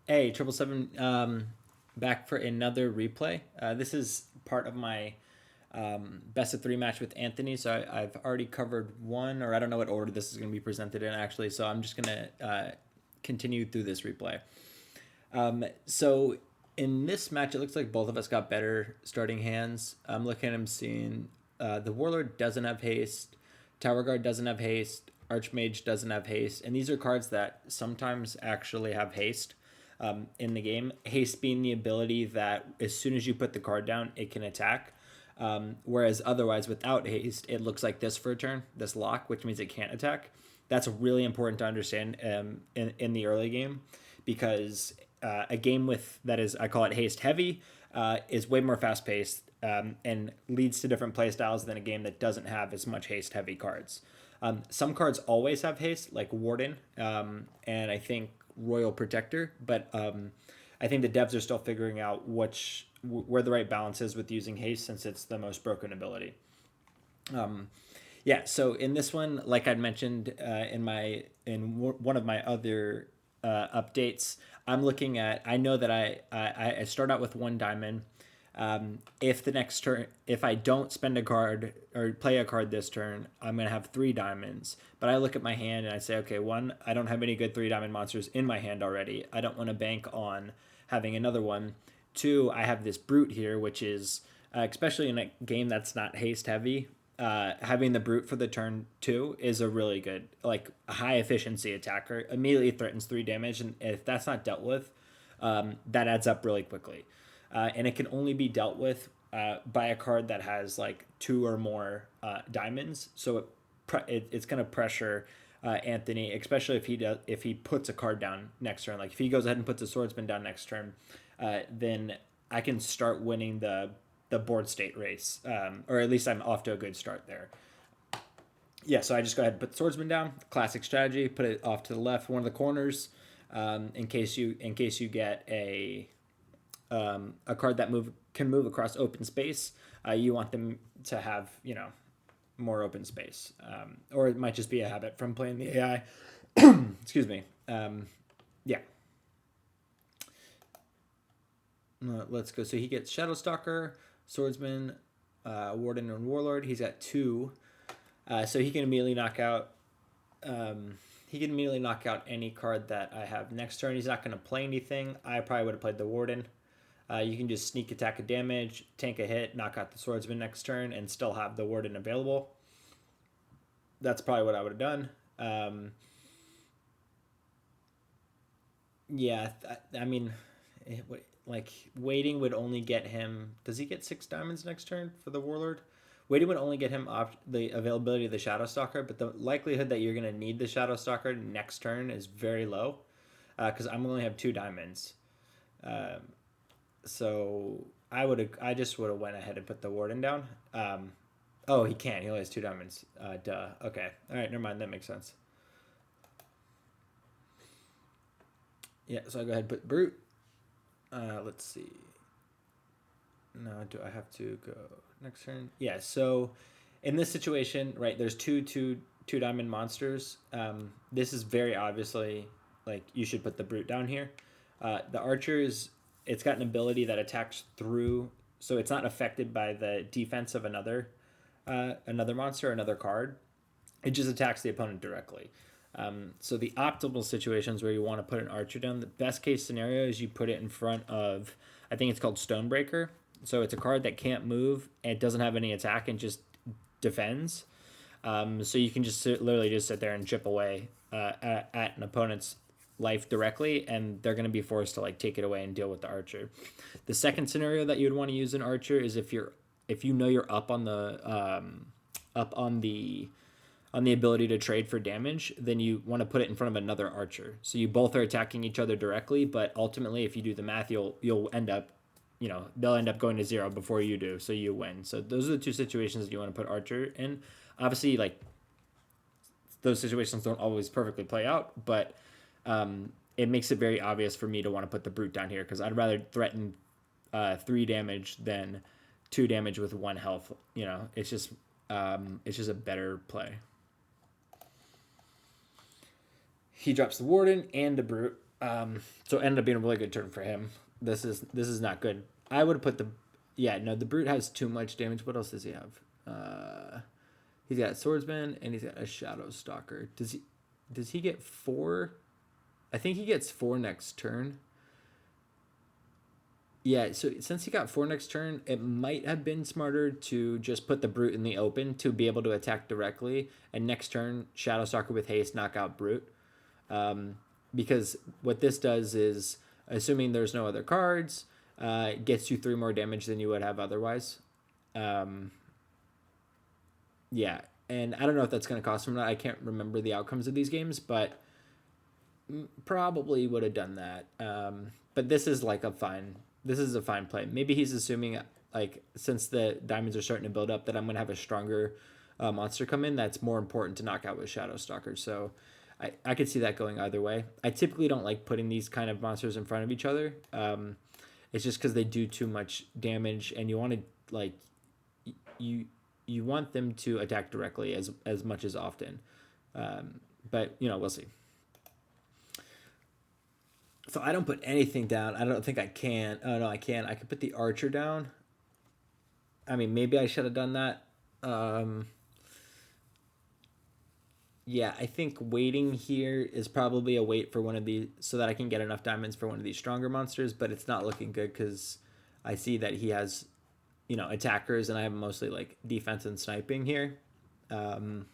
Hey, Triple Seven, back for another replay. This is part of my best of three match with Anthony. So I've already covered one, or I don't know what order this is going to be presented in actually. So I'm just going to continue through this replay. So in this match, it looks like both of us got better starting hands. I'm looking at him seeing the Warlord doesn't have haste, Tower Guard doesn't have haste, Archmage doesn't have haste, and these are cards that sometimes actually have haste in the game. Haste being the ability that as soon as you put the card down, it can attack. Whereas otherwise, without haste, it looks like this for a turn, this lock, which means it can't attack. That's really important to understand in the early game because a game with that is, I call it haste heavy, is way more fast paced and leads to different play styles than a game that doesn't have as much haste heavy cards. Some cards always have haste, like Warden, and I think Royal Protector, but I think the devs are still figuring out where the right balance is with using haste since it's the most broken ability. Yeah, so in this one, like I'd mentioned in one of my other updates, I'm looking at. I know that I start out with one diamond. If the next turn, if I don't spend a card or play a card this turn, I'm gonna have three diamonds. But I look at my hand and I say, okay, one, I don't have any good three diamond monsters in my hand already. I don't want to bank on having another one. Two, I have this brute here, which is especially in a game that's not haste heavy. Having the brute for the turn two is a really good, like a high efficiency attacker. Immediately threatens 3 damage, and if that's not dealt with, that adds up really quickly. And it can only be dealt with by a card that has like two or more diamonds. So it's going to pressure Anthony, especially if he puts a card down next turn. Like if he goes ahead and puts a swordsman down next turn, then I can start winning the board state race, or at least I'm off to a good start there. Yeah, so I just go ahead and put the swordsman down. Classic strategy. Put it off to the left, one of the corners, in case you get a card that can move across open space. You want them to have more open space, or it might just be a habit from playing the AI. Excuse me. Yeah. Let's go. So he gets Shadowstalker, Swordsman, Warden, and Warlord. He's got two, so he can immediately knock out. He can immediately knock out any card that I have next turn. He's not going to play anything. I probably would have played the Warden. You can just sneak attack a damage, tank a hit, knock out the Swordsman next turn, and still have the Warden available. That's probably what I would have done. Yeah, I mean, like waiting would only get him. Does he get 6 diamonds next turn for the Warlord? Waiting would only get him off the availability of the Shadowstalker, but the likelihood that you're going to need the Shadowstalker next turn is very low because I'm only have 2 diamonds. So I just would have went ahead and put the Warden down. Oh, he can't. He only has 2 diamonds. Duh. Okay. All right. Never mind. That makes sense. Yeah. So I go ahead and put Brute. Let's see. No, do I have to go next turn? Yeah. So in this situation, right, there's two diamond monsters. This is very obviously like you should put the Brute down here. The Archer it's got an ability that attacks through, so it's not affected by the defense of another monster, another card. It just attacks the opponent directly. So the optimal situations where you want to put an Archer down, the best case scenario is you put it in front of, I think it's called Stonebreaker. So it's a card that can't move and it doesn't have any attack and just defends. So you can just literally just sit there and chip away at an opponent's life directly, and they're going to be forced to like take it away and deal with the Archer. The second scenario that you would want to use an Archer is if you know you're up on the ability to trade for damage, then you want to put it in front of another Archer. So you both are attacking each other directly, but ultimately, if you do the math, you'll end up, they'll end up going to 0 before you do, so you win. So those are the two situations that you want to put Archer in. Obviously, like those situations don't always perfectly play out, but it makes it very obvious for me to want to put the Brute down here because I'd rather threaten 3 damage than 2 damage with 1 health. It's just a better play. He drops the Warden and the Brute. So it ended up being a really good turn for him. This is not good. I would have put the yeah, no, the brute has too much damage. What else does he have? He's got swordsman and he's got a shadow stalker. Does he get 4? I think he gets 4 next turn. Yeah, so since he got 4 next turn, it might have been smarter to just put the brute in the open to be able to attack directly, and next turn shadow stalker with haste knock out brute. Because what this does is, assuming there's no other cards, gets you 3 more damage than you would have otherwise. Um, yeah, and I don't know if that's going to cost him or not. I can't remember the outcomes of these games, but probably would have done that. But this is like a fine. This is a fine play. Maybe he's assuming like since the diamonds are starting to build up that I'm going to have a stronger monster come in. That's more important to knock out with Shadow Stalker. So I could see that going either way. I typically don't like putting these kind of monsters in front of each other. It's just because they do too much damage, and you want to like you you want them to attack directly as much as often. But we'll see. So I don't put anything down. I don't think I can. Oh no, I can. I could put the archer down. I mean, maybe I should have done that. Um, yeah, I think waiting here is probably a wait for one of these so that I can get enough diamonds for one of these stronger monsters, but it's not looking good because I see that he has, attackers and I have mostly like defense and sniping here. Um,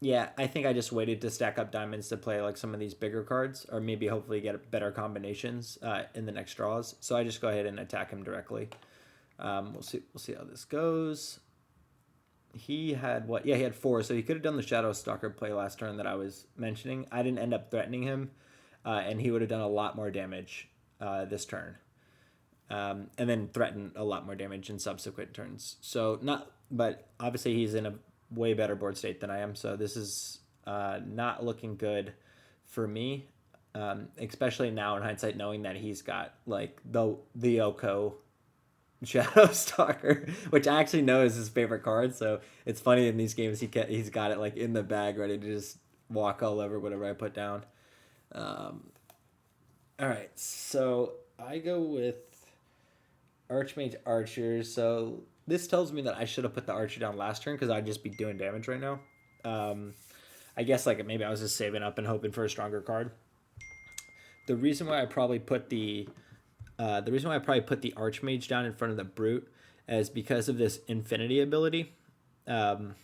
yeah, I think I just waited to stack up diamonds to play like some of these bigger cards or maybe hopefully get better combinations in the next draws. So I just go ahead and attack him directly. We'll see how this goes. He had what? Yeah, he had 4. So he could have done the Shadow Stalker play last turn that I was mentioning. I didn't end up threatening him, and he would have done a lot more damage this turn, and then threaten a lot more damage in subsequent turns. So not, but obviously he's in a way better board state than I am. So this is not looking good for me, especially now in hindsight, knowing that he's got like the Oko Shadow Stalker, which I actually know is his favorite card. So it's funny in these games he's got it like in the bag, ready to just walk all over whatever I put down. All right, so I go with Archmage Archer. So this tells me that I should have put the Archer down last turn because I'd just be doing damage right now. I guess like maybe I was just saving up and hoping for a stronger card. The reason why I probably put the Archmage down in front of the Brute is because of this Infinity ability. Well,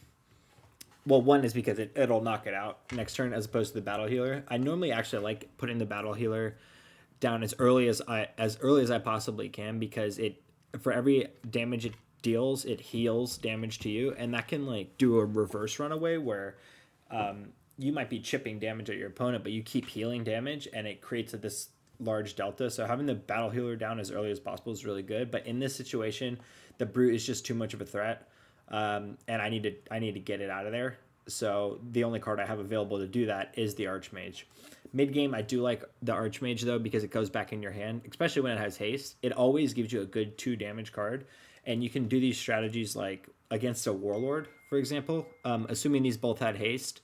one is because it'll knock it out next turn as opposed to the Battle Healer. I normally actually like putting the Battle Healer down as early as I possibly can because it for every damage it deals, it heals damage to you, and that can like do a reverse runaway where you might be chipping damage at your opponent, but you keep healing damage, and it creates this large delta. So having the Battle Healer down as early as possible is really good. But in this situation, the Brute is just too much of a threat, and I need to get it out of there. So the only card I have available to do that is the Archmage. Mid game, I do like the Archmage though because it goes back in your hand, especially when it has haste. It always gives you a good 2 damage card, and you can do these strategies like against a Warlord, for example. Assuming these both had haste,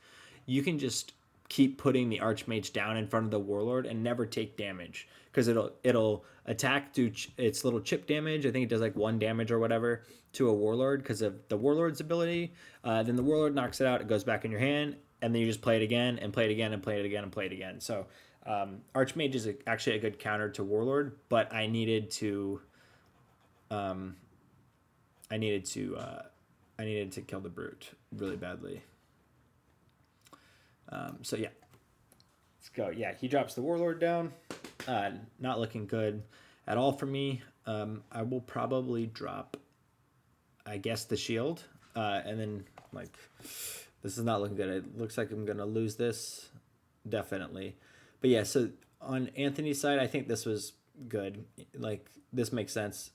you can just keep putting the Archmage down in front of the Warlord and never take damage because it'll attack, do its little chip damage. I think it does like 1 damage or whatever to a Warlord because of the Warlord's ability. Then the Warlord knocks it out. It goes back in your hand, and then you just play it again and play it again and play it again and play it again. So Archmage is actually a good counter to Warlord, but I needed to kill the Brute really badly. So yeah, let's go. Yeah, he drops the Warlord down. Not looking good at all for me. I will probably drop, I guess, the shield. And then like, this is not looking good. It looks like I'm going to lose this. Definitely. But yeah, so on Anthony's side, I think this was good. Like, this makes sense.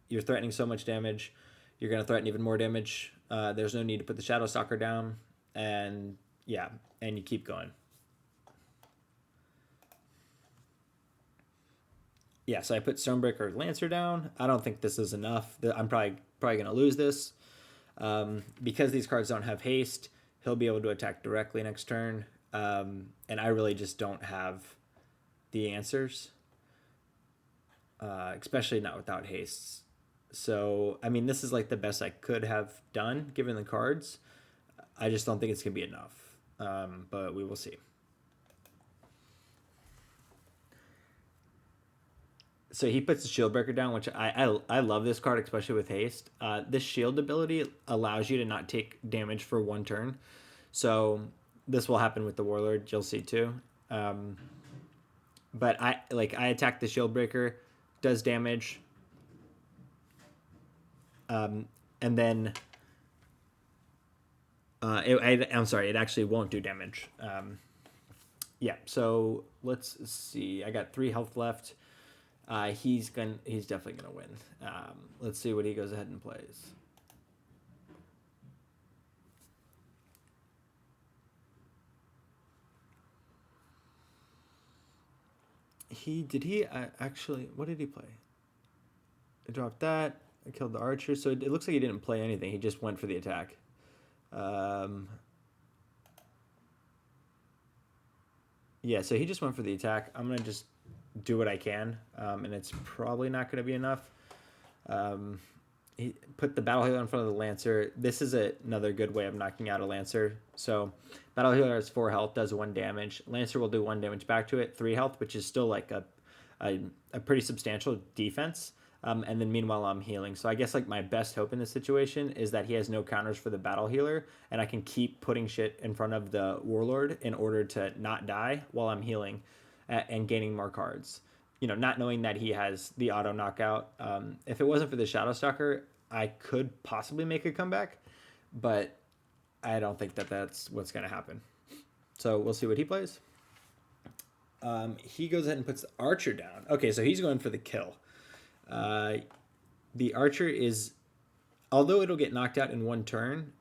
You're threatening so much damage. You're going to threaten even more damage. There's no need to put the Shadow Stalker down. And yeah, and you keep going. Yeah, so I put Stonebreaker Lancer down. I don't think this is enough. I'm probably going to lose this. Because these cards don't have haste, he'll be able to attack directly next turn. And I really just don't have the answers, especially not without hastes. So, I mean, this is like the best I could have done given the cards. I just don't think it's going to be enough, but we will see. So he puts the shield breaker down, which I love this card, especially with haste. This shield ability allows you to not take damage for one turn. So this will happen with the warlord. You'll see too. But I attack the shield breaker, does damage, and then I'm sorry, it actually won't do damage. Yeah. So let's see. I got 3 health left. He's definitely gonna win. Let's see what he goes ahead and plays. Actually, what did he play? I dropped that. I killed the archer. So it looks like he didn't play anything. He just went for the attack. Yeah, so he just went for the attack. I'm gonna just do what I can, and it's probably not going to be enough. He put the battle healer in front of the lancer. This is another good way of knocking out a lancer. So battle healer has 4 health, does 1 damage. Lancer will do 1 damage back to it, 3 health, which is still like a pretty substantial defense. And then meanwhile I'm healing. So I guess like my best hope in this situation is that he has no counters for the battle healer, and I can keep putting shit in front of the warlord in order to not die while I'm healing and gaining more cards. You know, not knowing that he has the auto knockout. If it wasn't for the Shadow Stalker, I could possibly make a comeback, but I don't think that that's what's going to happen. So we'll see what he plays. He goes ahead and puts the archer down. Okay, so he's going for the kill. The archer is, although it'll get knocked out in 1 turn,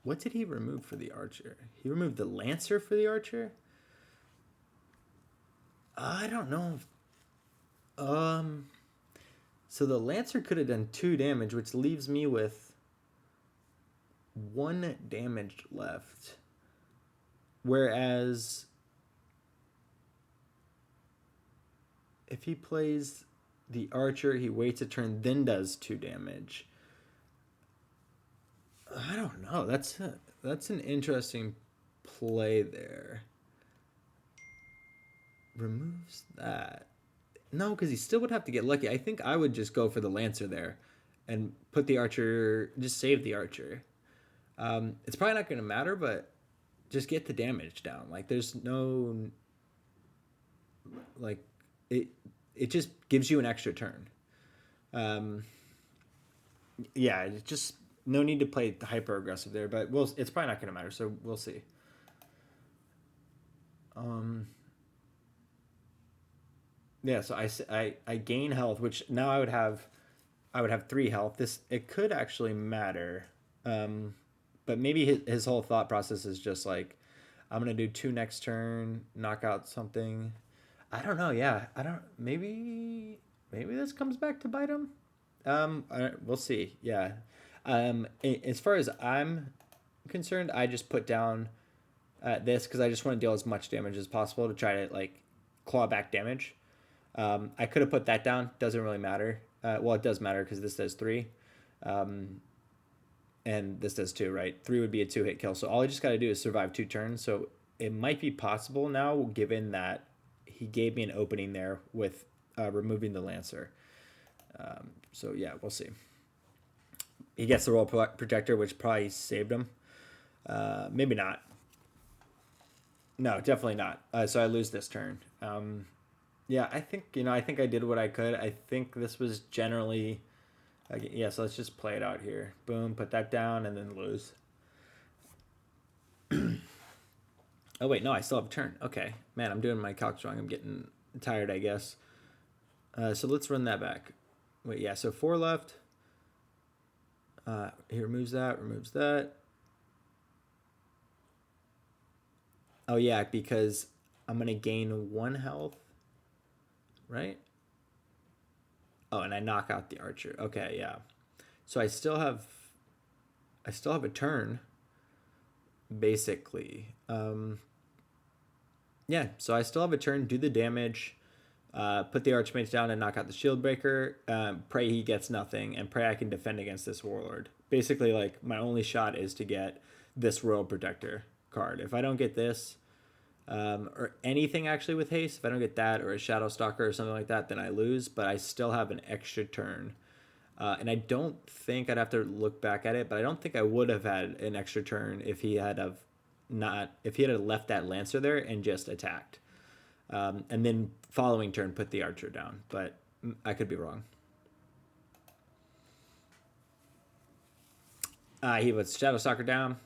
what did he remove for the archer? He removed the lancer for the archer? I don't know. So the lancer could have done 2 damage, which leaves me with 1 damage left. Whereas if he plays the archer, he waits a turn, then does 2 damage. I don't know. That's an interesting play there. Removes that. No, because he still would have to get lucky. I think I would just go for the lancer there and put the archer, just save the archer. It's probably not going to matter, but just get the damage down. Like, there's no, like, it just gives you an extra turn. Yeah, it's just no need to play hyper aggressive there, but it's probably not going to matter, so we'll see. Yeah, so I gain health, which now I would have 3 health. It could actually matter, but maybe his whole thought process is just like, I'm gonna do 2 next turn, knock out something. I don't know. Yeah, I don't. Maybe this comes back to bite him. We'll see. Yeah. As far as I'm concerned, I just put down this because I just want to deal as much damage as possible to try to like claw back damage. I could have put that down. Doesn't really matter. Well, it does matter because this does 3. And this does 2, right? 3 would be a 2-hit kill. So all I just got to do is survive 2 turns. So it might be possible now, given that he gave me an opening there with removing the lancer. So yeah, we'll see. He gets the roll projector, which probably saved him. Maybe not. No, definitely not. So I lose this turn. Yeah, I think I did what I could. I think this was generally, yeah. So let's just play it out here. Boom, put that down, and then lose. Oh wait, no, I still have a turn. Okay, man, I'm doing my calc wrong. I'm getting tired, I guess. So let's run that back. Wait, yeah. So 4 left. He removes that. Removes that. Oh yeah, because I'm gonna gain 1 health. Right? Oh, and I knock out the archer. Okay, yeah. So I still have a turn, basically. Yeah, so I still have a turn, do the damage, put the Archmage down and knock out the Shield Breaker, pray he gets nothing, and pray I can defend against this Warlord. Basically, like, my only shot is to get this Royal Protector card. If I don't get this, or anything actually with haste, if I don't get that or a Shadow Stalker or something like that, then I lose, but I still have an extra turn. And I don't think I'd have to look back at it, but I don't think I would have had an extra turn if he had left that Lancer there and just attacked. And then following turn put the Archer down, but I could be wrong. He puts Shadow Stalker down,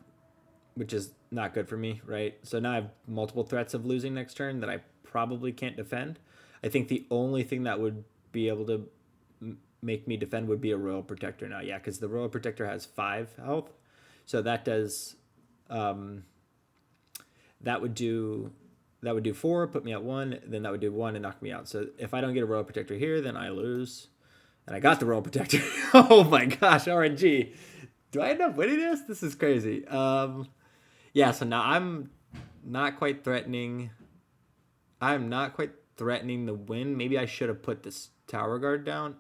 which is not good for me, right? So now I have multiple threats of losing next turn that I probably can't defend. I think the only thing that would be able to make me defend would be a Royal Protector now. Yeah, because the Royal Protector has 5 health. So that does... that would do 4, put me at 1, then that would do 1 and knock me out. So if I don't get a Royal Protector here, then I lose. And I got the Royal Protector. Oh my gosh, RNG. Do I end up winning this? This is crazy. Yeah, so now I'm not quite threatening. I'm not quite threatening the win. Maybe I should have put this Tower Guard down.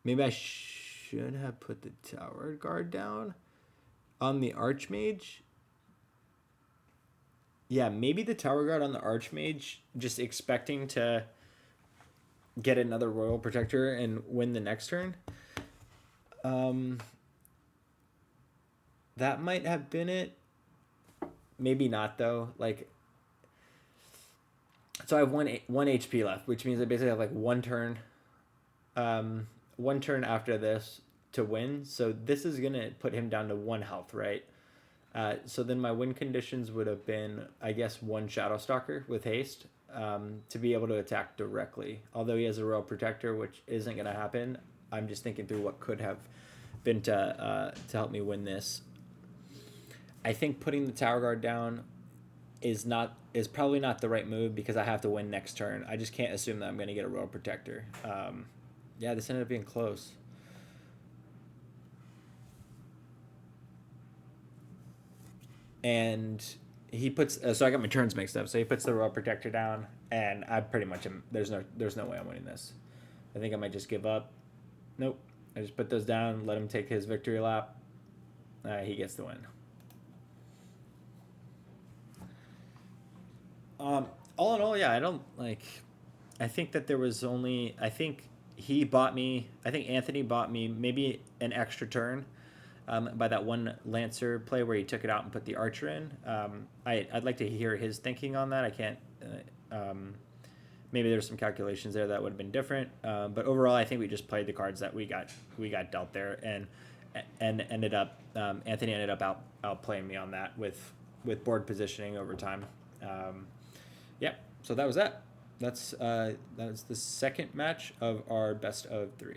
Maybe I should have put the Tower Guard down on the Archmage. Yeah, maybe the Tower Guard on the Archmage, just expecting to get another Royal Protector and win the next turn. That might have been it. Maybe not, though. Like, so I have one HP left, which means I basically have like one turn after this to win. So this is going to put him down to 1 health, right? So then my win conditions would have been, I guess, 1 Shadow Stalker with haste to be able to attack directly. Although he has a Royal Protector, which isn't going to happen. I'm just thinking through what could have been to help me win this. I think putting the Tower Guard down is probably not the right move because I have to win next turn. I just can't assume that I'm going to get a Royal Protector. Yeah, this ended up being close. And he puts so I got my turns mixed up. So he puts the Royal Protector down, and I pretty much am. There's no way I'm winning this. I think I might just give up. Nope. I just put those down, let him take his victory lap. He gets the win. All in all, yeah, I don't like. I think that there was only. I think he bought me. I think Anthony bought me maybe an extra turn. By that one Lancer play where he took it out and put the Archer in. I'd like to hear his thinking on that. I can't. Maybe there's some calculations there that would have been different. But overall, I think we just played the cards that we got dealt there, and ended up Anthony ended up outplaying me on that with board positioning over time. Yeah, so that was that. That was the second match of our best of 3.